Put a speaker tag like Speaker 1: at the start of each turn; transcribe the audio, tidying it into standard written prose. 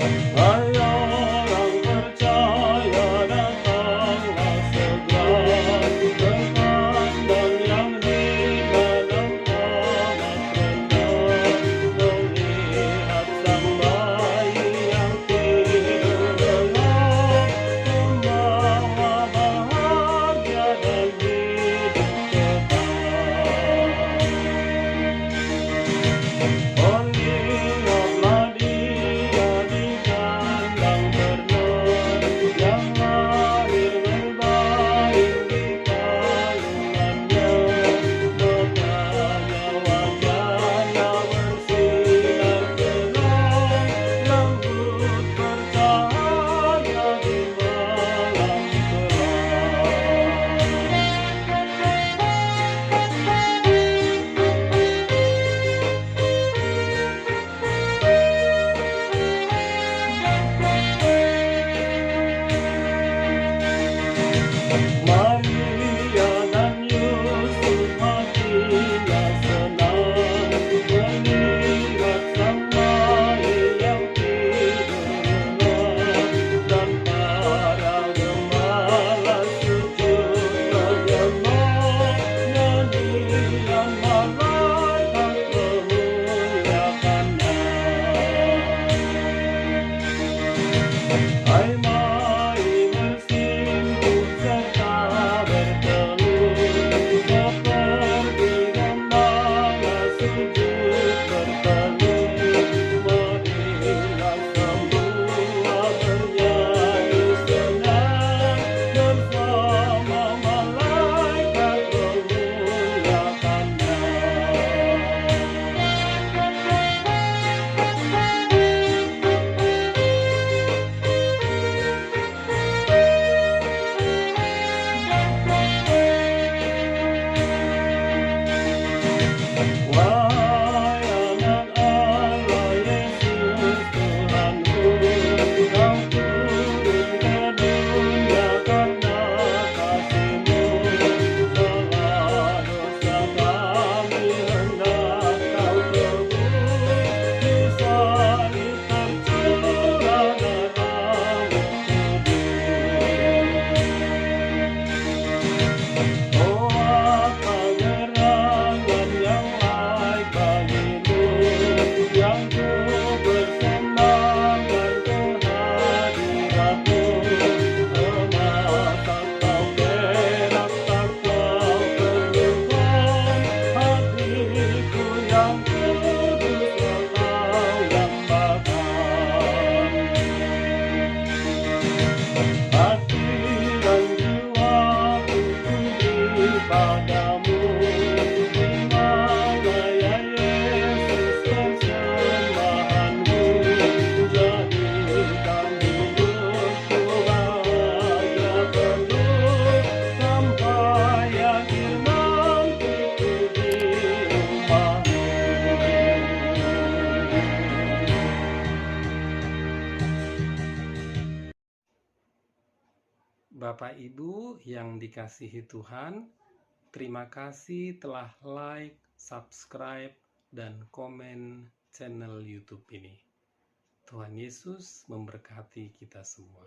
Speaker 1: Hai orang percaya, datanglah segera, berpandang yang di dalam amat rendah, melihat sang bayi yang tidur lelap, membawa bahagia dan hidup kekal. Oh, lihatlah dia di kandang ternak, yang lahir berbaring di palungannya. Matanya wajahnya bersinar terang, lembut bercahaya di malam Maria dan Yusuf hatinya senang melihat sang bayi yang tidur lelap, dan para gembala sujud menyembah, nyanyian malaikat memuliakannya. Hai mari bersimpuh serta berteduh, seperti gembala sujud berteduh. Marilah semua bernyanyi senang, bersama malaikat memuliakannya. Wahai anak Allah, Yesus Tuhanku, Kau turun ke dunia karena kasih-Mu. Segala dosa kami hendak Kau tebus, di salib tercurah darah-Mu kudus. Oh, apa gerangan yang baik bagimu, yang ku persembahkan kehadirat-Mu. Emas atau perak tak Kau perlukan, hatiku yang kudus Engkau yang bakar. Hati dan jiwaku ku beri padamu, di mana ya Yesus persembahanmu. Jadikan hidupku bahagia penuh, sampai akhir nanti ku di rumah-Mu.
Speaker 2: Bapak Ibu yang dikasihi Tuhan, terima kasih telah like, subscribe, dan komen channel YouTube ini. Tuhan Yesus memberkati kita semua.